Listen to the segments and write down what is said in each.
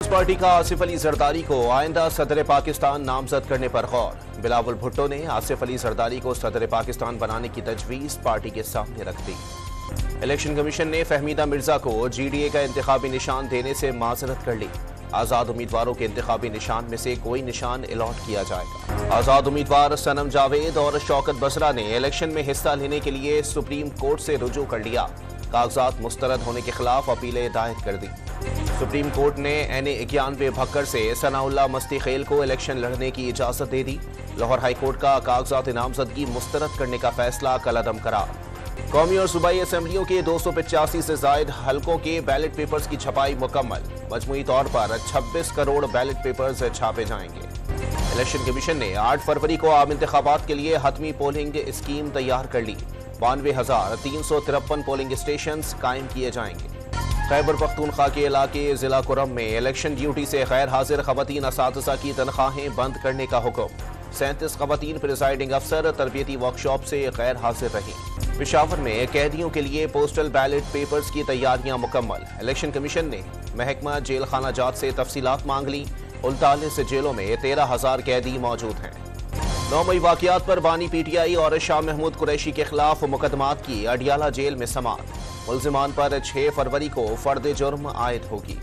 Party का आसिफ अली जरदारी को आइंदा सदर पाकिस्तान नामजद करने पर गौर। बिलावल भुट्टो ने आसिफ अली जरदारी को सदर पाकिस्तान बनाने की तजवीज पार्टी के सामने रख दी। इलेक्शन कमीशन ने फहमीदा मिर्जा को GDA का इंतखाबी निशान देने से माजरत कर ली। आजाद उम्मीदवारों के इंतखाबी निशान में से कोई निशान अलॉट किया जाएगा। आजाद उम्मीदवार सनम जावेद और शौकत बसरा ने इलेक्शन में हिस्सा लेने के लिए सुप्रीम कोर्ट से रुजू कर लिया। कागजात मुस्तरद होने के खिलाफ अपीलें दायर कर दी। सुप्रीम कोर्ट ने NA 91 भक्कर से सनाउल्लाह मस्ती खेल को इलेक्शन लड़ने की इजाजत दे दी। लाहौर हाई कोर्ट का कागजात नामजदगी मुस्तरद करने का फैसला कलअदम करार। कौमी और सूबाई असम्बलियों के 285 से जायद हलकों के बैलेट पेपर्स की छपाई मुकम्मल। मजमूई तौर पर 26 करोड़ बैलेट पेपर्स छापे जाएंगे। इलेक्शन कमीशन ने 8 फरवरी को आम इंतखाबात के लिए हतमी पोलिंग स्कीम तैयार कर ली। 92,353 पोलिंग स्टेशन कायम किए जाएंगे। खैबर पख्तूनख्वा के इलाके जिला कुरम में इलेक्शन ड्यूटी से गैर हाजिर खवातीन असातिज़ा की तनख्वाहें बंद करने का हुक्म। 37 खवातीन प्रिजाइडिंग अफसर तरबियती वर्कशॉप से गैर हाजिर रहीं। पेशावर में कैदियों के लिए पोस्टल बैलेट पेपर्स की तैयारियां मुकम्मल। इलेक्शन कमीशन ने महकमा जेल खाना जात से तफसीलात मांग ली। 39 जेलों में 13,000 कैदी मौजूद हैं। 9 मई वाकयात पर बानी PTI और शाह महमूद कुरैशी के खिलाफ मुकदमात की अडियाला जेल में समाअत। मुल्जिमान पर 6 फरवरी को फर्द जुर्म आयद होगी।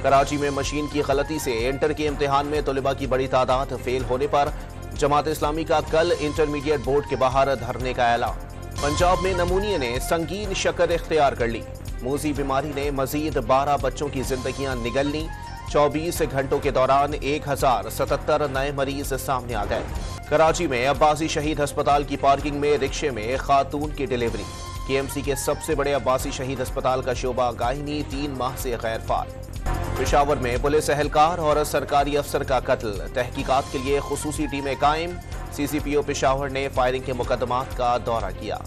कराची में मशीन की गलती से इंटर के इम्तिहान में तलबा की बड़ी तादाद फेल होने पर जमात इस्लामी का कल इंटरमीडिएट बोर्ड के बाहर धरने का ऐलान। पंजाब में नमूनिया ने संगीन शक्ल इख्तियार कर ली। मूजी बीमारी ने मजीद 12 बच्चों की जिंदगियां निगल ली। 24 घंटों के दौरान 1077 नए मरीज सामने आ गए। कराची में अब्बासी शहीद अस्पताल की पार्किंग में रिक्शे में खातून की डिलीवरी। KMC के सबसे बड़े अब्बासी शहीद अस्पताल का शोबा गायनी 3 माह से गैर फाल। पेशावर में पुलिस एहलकार और सरकारी अफसर का कत्ल। तहकीकात के लिए खुसूसी टीमें कायम। CCPO पेशावर ने फायरिंग के मुकदमात का दौरा किया।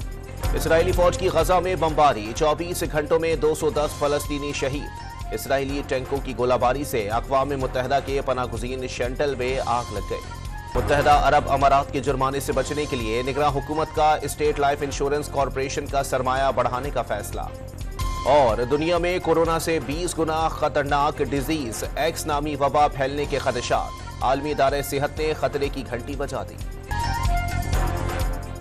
इसराइली फौज की गजा में बमबारी। 24 घंटों में 210 फलस्तीनी शहीद। इसराइली टैंकों की गोलाबारी से अक़वाम मुत्तहिदा के पनाहगज़ीन शंटल में आग लग गई। मुत्तहिदा अरब अमारात के जुर्माने से बचने के लिए निगरान हुकूमत का स्टेट लाइफ इंश्योरेंस कॉरपोरेशन का सरमाया बढ़ाने का फैसला। और दुनिया में कोरोना से 20 गुना खतरनाक डिजीज X नामी वबा फैलने के खदशात। आलमी इदारे सेहत ने खतरे की घंटी बजा दी।